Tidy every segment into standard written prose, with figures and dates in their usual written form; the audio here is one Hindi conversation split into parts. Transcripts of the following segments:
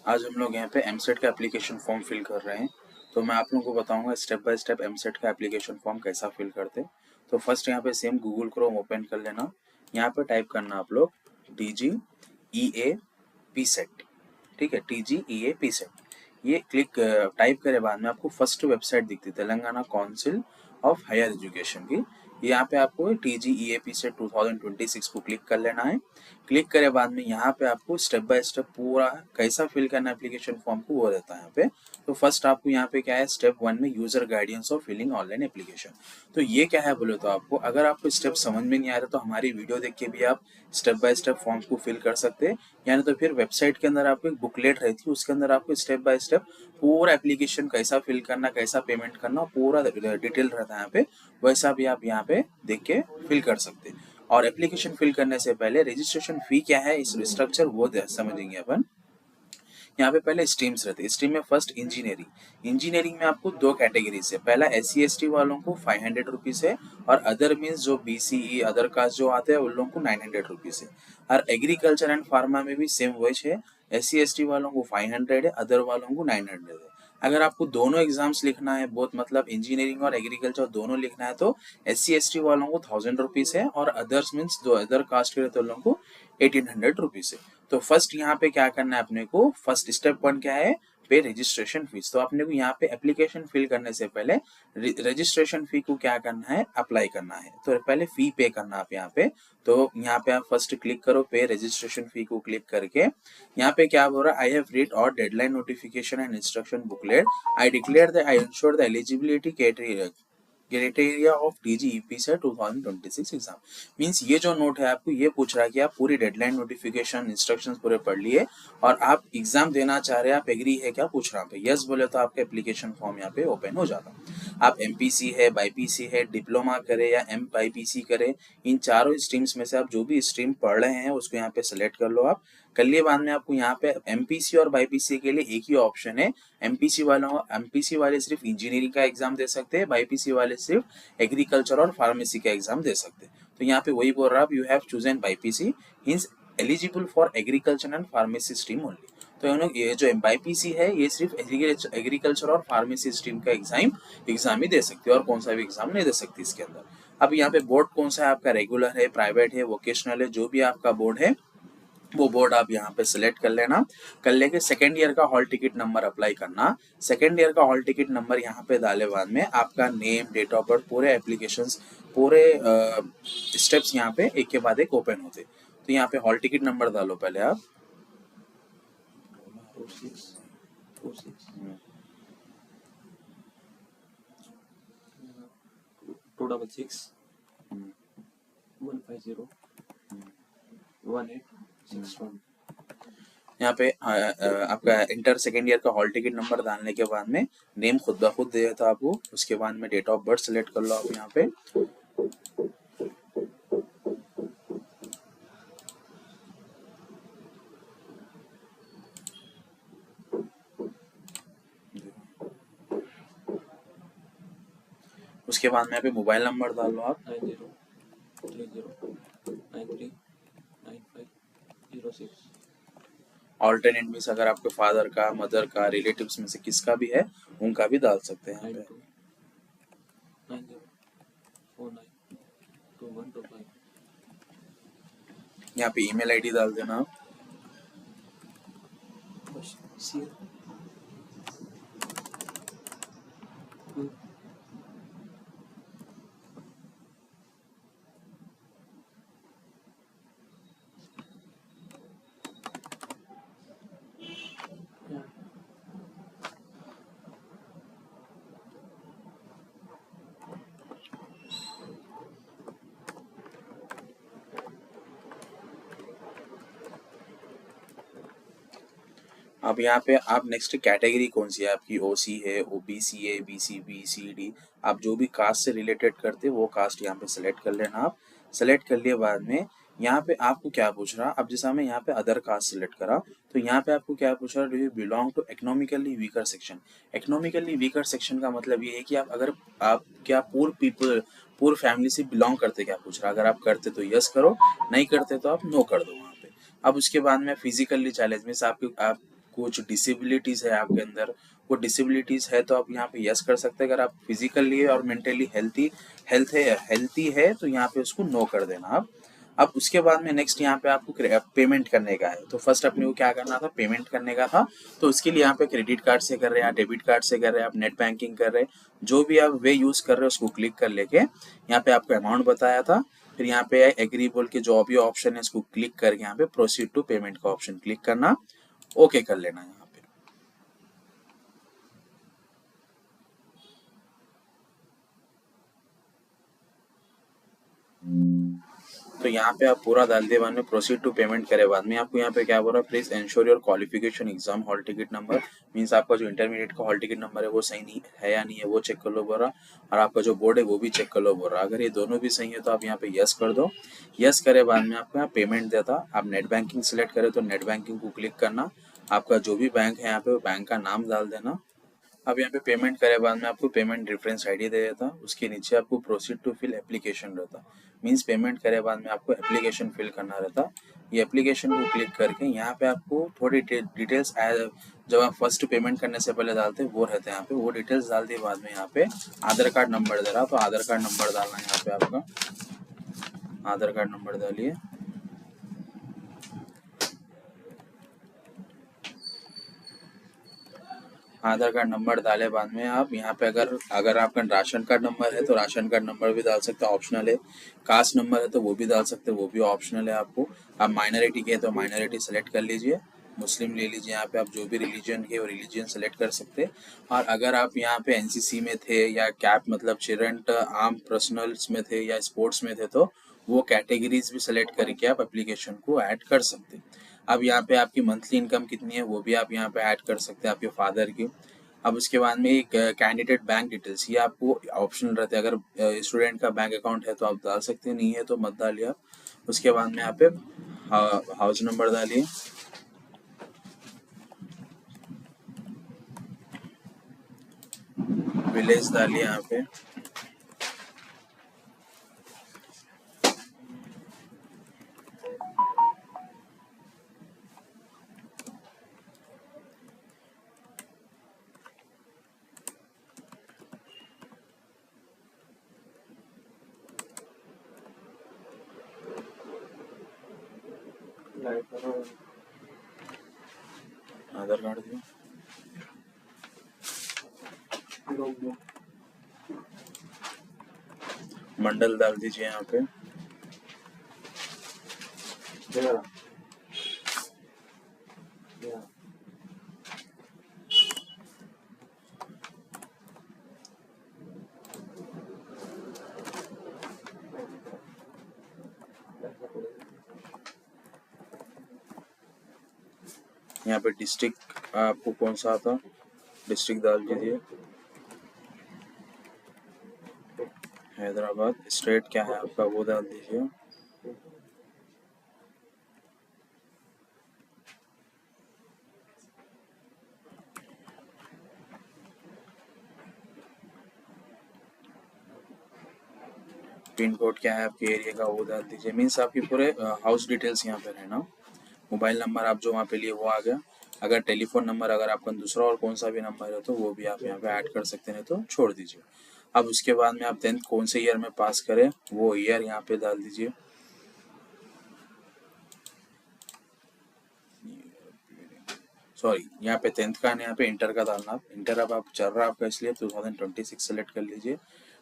आज हम लोग यहाँ पे एमसेट का एप्लीकेशन फॉर्म फिल कर रहे हैं। तो मैं आप लोगों को बताऊंगा स्टेप बाय स्टेप एमसेट का एप्लीकेशन फॉर्म कैसा फिल करते। तो फर्स्ट यहाँ पे सेम गूगल क्रोम ओपन कर लेना। यहाँ पे टाइप करना आप लोग TGEA PSET, ठीक है, TGEA PSET। ये क्लिक टाइप करे बाद में आपको फर्स्ट वेबसाइट दिखती है Telangana council of higher education की। यहाँ पे आपको TGEA PSET 2026 को क्लिक कर लेना है। क्लिक करे बाद में यहाँ पे आपको स्टेप बाय स्टेप पूरा कैसा फिल करना एप्लीकेशन फॉर्म को वो रहता है यहाँ पे। तो फर्स्ट आपको यहाँ पे क्या है, स्टेप 1 में user guidance of filling online application. तो ये क्या है बोले तो आपको अगर आपको स्टेप समझ में नहीं आ रहा तो हमारी वीडियो देख के भी आप स्टेप बाय स्टेप फॉर्म को फिल कर सकते हैं, यानी तो फिर वेबसाइट के अंदर आपको एक बुकलेट रहती है, उसके अंदर आपको स्टेप बाय स्टेप पूरा एप्लीकेशन कैसा फिल करना, कैसा पेमेंट करना, पूरा डिटेल रहता है यहाँ पे। वैसा भी आप यहाँ पे देख के फिल कर सकते हैं। और एप्लीकेशन फिल करने से पहले रजिस्ट्रेशन फी क्या है, इस स्ट्रक्चर वो समझेंगे अपन। यहाँ पे पहले स्ट्रीम्स रहते हैं। स्ट्रीम में फर्स्ट इंजीनियरिंग में आपको दो कैटेगरीज है। पहला SC ST वालों को 500 रुपीज है, और अदर मीन्स जो BCE अदर कास्ट जो आते हैं उन लोगों को 900 रुपीज है। और एग्रीकल्चर एंड फार्मा में भी सेम वही है, SC ST वालों को 500 है, अदर वालों को 900 है। अगर आपको दोनों एग्जाम्स लिखना है, बहुत मतलब इंजीनियरिंग और एग्रीकल्चर दोनों लिखना है, तो SC ST वालों को 1000 रुपीज है, और अदर्स मीन्स जो अदर कास्ट के रहते हैं उन लोगों को 1800 रुपीज है। तो फर्स्ट यहाँ पे क्या करना है अपने को, फर्स्ट स्टेप 1 क्या है, पे रजिस्ट्रेशन फीस। तो अपने को यहाँ पे एप्लीकेशन फिल करने से पहले रजिस्ट्रेशन फी को क्या करना है, अप्लाई करना है। तो पहले फी पे करना आप यहाँ पे। तो यहाँ पे आप फर्स्ट क्लिक करो, पे रजिस्ट्रेशन फी को क्लिक करके यहाँ पे क्या बोल रहा है, आई हैव रीड और deadline notification and instruction booklet, I declare that I ensure the eligibility criteria of TGEP से 2026 एग्जाम। मीन्स ये जो नोट है आपको ये पूछ रहा है कि आप पूरी डेडलाइन नोटिफिकेशन इंस्ट्रक्शंस पूरे पढ़ लिए और आप एग्जाम देना चाह रहे हैं, आप एग्री है क्या पूछ रहा है। यस बोले तो आपका एप्लीकेशन फॉर्म यहाँ पे ओपन हो जाता। आप MPC है, BIPC है, डिप्लोमा करे या MBIPC करे, इन चारों स्ट्रीम्स में से आप जो भी स्ट्रीम पढ़ रहे हैं उसको यहाँ पे सेलेक्ट कर लो। आप कर लिए बाद में आपको यहाँ पे MPC और BIPC के लिए एक ही ऑप्शन है। MPC वाले सिर्फ इंजीनियरिंग का एग्जाम दे सकते हैं, BIPC वाले सिर्फ एग्रीकल्चर और फार्मेसी का एग्जाम दे सकते हैं। तो यहाँ पे वही बोल रहा है, you have chosen BIPC means eligible for agriculture and pharmacy stream only. तो ये जो BIPC है ये सिर्फ एग्रीकल्चर और फार्मेसी स्ट्रीम का एग्जाम ही दे सकती है, और कौन सा भी एग्जाम नहीं दे सकती इसके अंदर। अब यहाँ पे बोर्ड कौन सा है आपका, रेगुलर है, प्राइवेट है, वोकेशनल है, जो भी आपका बोर्ड है वो बोर्ड आप यहाँ पे सिलेक्ट कर लेना। कर लेके सेकेंड ईयर का हॉल टिकट नंबर अप्लाई करना। सेकेंड ईयर का हॉल टिकट नंबर यहाँ पे डाले बाद में आपका नेम, डेट ऑफ बर्थ, पूरे एप्लीकेशंस, पूरे स्टेप्स यहाँ पे एक के बाद एक ओपन होते। तो यहाँ पे हॉल टिकट नंबर डालो पहले आप 266 150 1861। यहाँ पे आपका इंटर सेकेंड ईयर का हॉल टिकट नंबर डालने के बाद में नेम खुद ब खुद दे देता आपको। उसके बाद में डेट ऑफ बर्थ सेलेक्ट कर लो आप यहाँ पे। उसके बाद में यहाँ पे मोबाइल नंबर डाल लो आप 9030939506। ऑल्टरनेट मीन्स अगर आपके फादर का, मदर का, रिलेटिव्स में से किसका भी है उनका भी डाल सकते हैं यहाँ पे। 90492125। यहाँ पे ईमेल आईडी डाल देना आप। अब यहाँ पे आप नेक्स्ट कैटेगरी कौन सी है आपकी, OC है, OBC है, BCB, CD, आप जो भी कास्ट से रिलेटेड करते वो कास्ट यहाँ पे सेलेक्ट कर लेना आप। सेलेक्ट कर लिए बाद में यहाँ पे आपको क्या पूछ रहा, अब जैसा मैं यहाँ पे अदर कास्ट सेलेक्ट करा तो यहाँ पे आपको क्या पूछ रहा, do you belong to economically weaker section. Economically weaker section का मतलब ये है कि आप क्या पूर फैमिली से बिलोंग करते क्या पूछ रहा। अगर आप करते तो यस करो, नहीं करते तो आप नो कर दो वहाँ पे। अब उसके बाद में फिजिकली चैलेंज मीन्स आप कुछ डिसेबिलिटीज है आपके अंदर, वो डिसेबिलिटीज है तो आप यहाँ पे यस कर सकते हैं। अगर आप फिजिकली और मेंटली हेल्थी है तो यहाँ पे उसको नो कर देना आप। अब उसके बाद में नेक्स्ट यहाँ पे आपको पेमेंट करने का है। तो फर्स्ट अपने को क्या करना था, पेमेंट करने का था। तो उसके लिए यहाँ पे क्रेडिट कार्ड से कर रहे हैं, डेबिट कार्ड से कर रहे हैं, आप नेट बैंकिंग कर रहे हैं, जो भी आप वे यूज कर रहे हैं उसको क्लिक कर लेके यहाँ पे आपको अमाउंट बताया था। फिर यहाँ पे एग्री बोल के जो भी ऑप्शन है इसको क्लिक करके यहाँ पे प्रोसीड टू पेमेंट का ऑप्शन क्लिक करना, ओके कर लेना यहाँ पे। तो यहाँ पे आप पूरा डाल दिए बाद में प्रोसीड टू पेमेंट करे बाद में आपको यहाँ पे क्या बोल रहा है, please ensure your qualification exam hall ticket number. Means आपका जो इंटरमीडिएट का हॉल टिकट नंबर है वो सही नहीं है या नहीं है वो चेक कर लो बोल रहा, और आपका जो बोर्ड है वो भी चेक कर लो बोल रहा। अगर ये दोनों भी सही है तो आप यहाँ पे यस कर दो। यस करे बाद में आपको यहाँ पेमेंट देता, आप नेट बैंकिंग सिलेक्ट करे तो नेट बैंकिंग को क्लिक करना, आपका जो भी बैंक है यहाँ पे वो बैंक का नाम डाल देना। अब यहाँ पे पेमेंट करे बाद में आपको पेमेंट रेफरेंस आईडी दे देता, उसके नीचे आपको प्रोसीड टू फिल एप्लीकेशन रहता। मींस पेमेंट करे बाद में आपको एप्लीकेशन फिल करना रहता। ये एप्लीकेशन को क्लिक करके यहाँ पे आपको थोड़ी डिटेल्स जब आप फर्स्ट पेमेंट करने से पहले डालते हैं वो रहते हैं यहाँ पे, वो डिटेल्स डाल दिए बाद में यहाँ पे आधार कार्ड नंबर दे रहा, तो आधार कार्ड नंबर डालना है यहाँ पे आपका, आधार कार्ड नंबर डालिए। आधार कार्ड नंबर डाले बाद में आप यहाँ पे अगर आपका राशन कार्ड नंबर है तो राशन कार्ड नंबर भी डाल सकते हैं, ऑप्शनल है। कास्ट नंबर है तो वो भी डाल सकते हैं, वो भी ऑप्शनल है आपको। आप माइनॉरिटी के तो माइनॉरिटी सेलेक्ट कर लीजिए, मुस्लिम ले लीजिए, यहाँ पे आप जो भी रिलीजन के वो रिलीजन सेलेक्ट कर सकते हैं। और अगर आप यहाँ पे एनसीसी में थे या कैप मतलब चिल्ड्रन आर्म पर्सनल्स में थे या स्पोर्ट्स में थे तो वो कैटेगरीज भी सेलेक्ट करके आप एप्लीकेशन को ऐड कर सकते हैं। अब यहाँ पे आपकी मंथली इनकम कितनी है वो भी आप यहाँ पे ऐड कर सकते हैं, आपके फादर की। अब उसके बाद में एक कैंडिडेट बैंक डिटेल्स, ये आपको ऑप्शनल रहते हैं। अगर स्टूडेंट का बैंक अकाउंट है तो आप डाल सकते हैं, नहीं है तो मत डालिए आप। उसके बाद में यहाँ पे हाउस नंबर डालिए, विलेज डालिए यहाँ पे, आधार कार्ड दिए, मंडल डाल दीजिए यहाँ पे, यहाँ पे डिस्ट्रिक्ट आपको कौन सा आता, डिस्ट्रिक्ट डाल दीजिए, हैदराबाद। स्टेट क्या है आपका वो डाल दीजिए, पिन कोड क्या है आपके एरिया का वो डाल दीजिए। मीन्स आपकी पूरे हाउस डिटेल्स यहाँ पे रहना। मोबाइल नंबर आप जो वहाँ पे लिए वो आ गया। अगर टेलीफोन नंबर अगर आपका दूसरा और कौन सा भी नंबर है तो वो भी आप यहाँ पे ऐड कर सकते हैं, तो छोड़ दीजिए। अब उसके बाद में आप 10th कौन से ईयर में पास करें वो ईयर यहाँ पे डाल दीजिए। सॉरी, यहाँ पे 10th का यहाँ पे इंटर का डालना। इंटर अब आप चल रहा है आपका इसलिए 2026 सेलेक्ट कर लीजिए।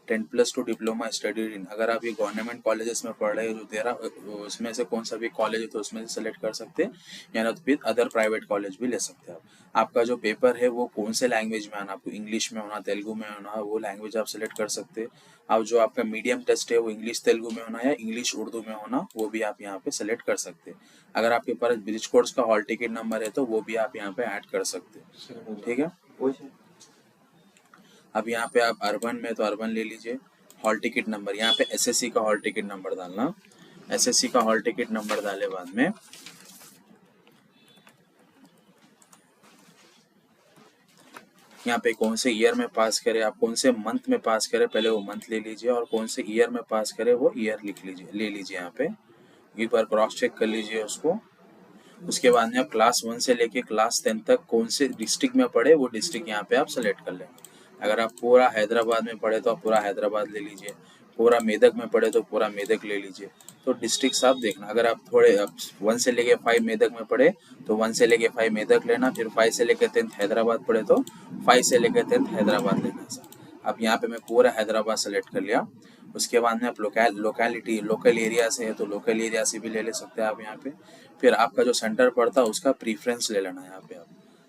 10+2 डिप्लोमा स्टडी इन, अगर आप ये गवर्नमेंट कॉलेजेस में पढ़ रहे हो जो तेरा उसमें से कौन सा भी कॉलेज है तो उसमें से सेलेक्ट कर सकते हैं, या ना तो फिर अदर प्राइवेट कॉलेज भी ले सकते हैं आप। आपका जो पेपर है वो कौन से लैंग्वेज में आना, आपको इंग्लिश में होना, तेलुगु में होना, वो लैंग्वेज आप सेलेक्ट कर सकते हैं। अब जो आपका मीडियम टेस्ट है वो इंग्लिश तेलुगु में होना या इंग्लिश उर्दू में होना, वो भी आप यहाँ पे सेलेक्ट कर सकते हैं। अगर आपके पास ब्रिज कोर्स का हॉल टिकट नंबर है तो वो भी आप यहाँ पे ऐड कर सकते हैं, ठीक है। अब यहाँ पे आप अर्बन में तो अर्बन ले लीजिए। हॉल टिकट नंबर यहाँ पे एसएससी का हॉल टिकट नंबर डालना। एसएससी का हॉल टिकट नंबर डाले बाद में यहाँ पे कौन से ईयर में पास करे, आप कौन से मंथ में पास करे पहले वो मंथ ले लीजिए, और कौन से ईयर में पास करे वो ईयर लिख लीजिए, ले लीजिए। यहाँ पे एक बार क्रॉस चेक कर लीजिए उसको। उसके बाद में आप क्लास 1 से लेके क्लास 10 तक कौन से डिस्ट्रिक्ट में पढ़े वो डिस्ट्रिक्ट यहाँ पे आप सेलेक्ट कर लेंगे। अगर आप पूरा हैदराबाद में पढ़े तो आप पूरा हैदराबाद ले लीजिए, पूरा मेदक में पढ़े तो पूरा मेदक ले लीजिए। तो डिस्ट्रिक्ट आप देखना, अगर आप थोड़े 1 से लेके 5 मेदक में पढ़े तो 1 से लेके 5 मेदक लेना, फिर 5 से लेके 10 हैदराबाद पढ़े तो 5 से लेके 10 हैदराबाद लेना सर। अब यहाँ पे मैं पूरा हैदराबाद सेलेक्ट कर लिया। उसके बाद में आप लोकल एरिया से है तो लोकल एरिया से भी ले सकते हैं आप यहाँ पे। फिर आपका जो सेंटर पड़ता है उसका प्रीफरेंस ले लेना है यहाँ पे।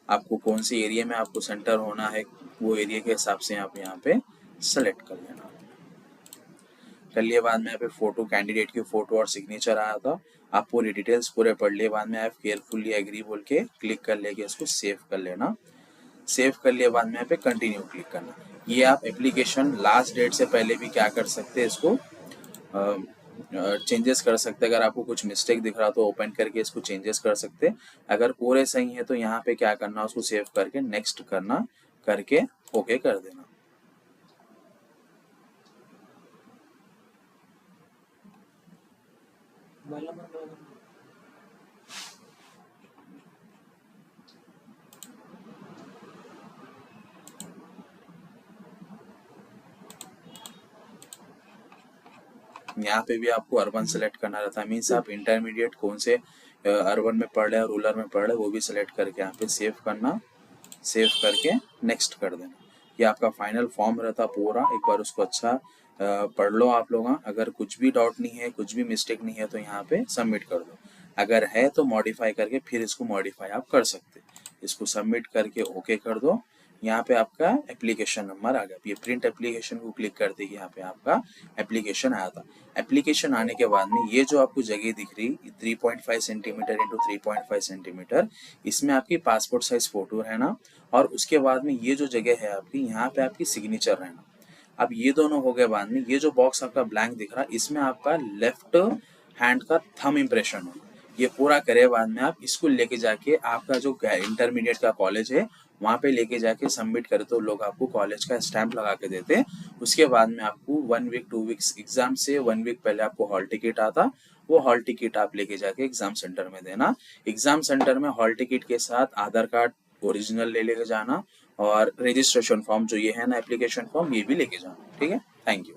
आपको कौन सी एरिया में आपको सेंटर होना है वो एरिया के हिसाब से आप यहाँ पे सेलेक्ट कर लेना। कर लिए बाद में यहाँ पे फोटो, कैंडिडेट की फोटो और सिग्नेचर आया था। आप पूरी डिटेल्स पूरे पढ़ लिए बाद में आप केयरफुली एग्री बोल के क्लिक कर लेके इसको सेव कर लेना। सेव कर लिए बाद में यहाँ पे कंटिन्यू क्लिक करना। ये आप एप्लीकेशन लास्ट डेट से पहले भी क्या कर सकते हैं, इसको चेंजेस कर सकते हैं। अगर आपको कुछ मिस्टेक दिख रहा तो ओपन करके इसको चेंजेस कर सकते हैं। अगर पूरे सही है तो यहाँ पे क्या करना, उसको सेव करके नेक्स्ट करना, करके ओके कर देना। यहाँ पे भी आपको अर्बन सेलेक्ट करना रहता है, मीन्स आप इंटरमीडिएट कौन से अर्बन में पढ़ रहे हैं, रूरल में पढ़ रहे हैं वो भी सिलेक्ट करके यहाँ पे सेव करना। सेव करके नेक्स्ट कर देना। ये आपका फाइनल फॉर्म रहता पूरा। एक बार उसको अच्छा पढ़ लो आप लोग। अगर कुछ भी डाउट नहीं है, कुछ भी मिस्टेक नहीं है तो यहाँ पे सबमिट कर दो। अगर है तो मॉडिफाई करके फिर इसको मॉडिफाई आप कर सकते। इसको सबमिट करके ओके कर दो। यहाँ पे आपका एप्लीकेशन नंबर आ गया। ये प्रिंट एप्लीकेशन को क्लिक करते ही यहाँ पे आपका एप्लीकेशन आया था। एप्लीकेशन आने के बाद में ये जो आपको जगह दिख रही 3.5 सेंटीमीटर इंटू 3.5 सेंटीमीटर, इसमें आपकी पासपोर्ट साइज फोटो रहना और उसके बाद में ये जो जगह है आपकी, यहाँ पे आपकी सिग्नेचर रहना। अब ये दोनों हो गए बाद में ये जो बॉक्स आपका ब्लैंक दिख रहा है इसमें आपका लेफ्ट हैंड का थंब इम्प्रेशन हो। ये पूरा करे बाद में आप इसको लेके जाके आपका जो इंटरमीडिएट का कॉलेज है वहाँ पे लेके जाके सबमिट करे तो लोग आपको कॉलेज का स्टैंप लगा के देते हैं। उसके बाद में आपको 1 वीक 2 वीक्स एग्जाम से 1 वीक पहले आपको हॉल टिकट आता, वो हॉल टिकट आप लेके जाके एग्जाम सेंटर में देना। एग्जाम सेंटर में हॉल टिकट के साथ आधार कार्ड ओरिजिनल ले लेके जाना और रजिस्ट्रेशन फॉर्म जो ये है ना एप्लीकेशन फॉर्म ये भी लेके जाना। ठीक है, थैंक यू।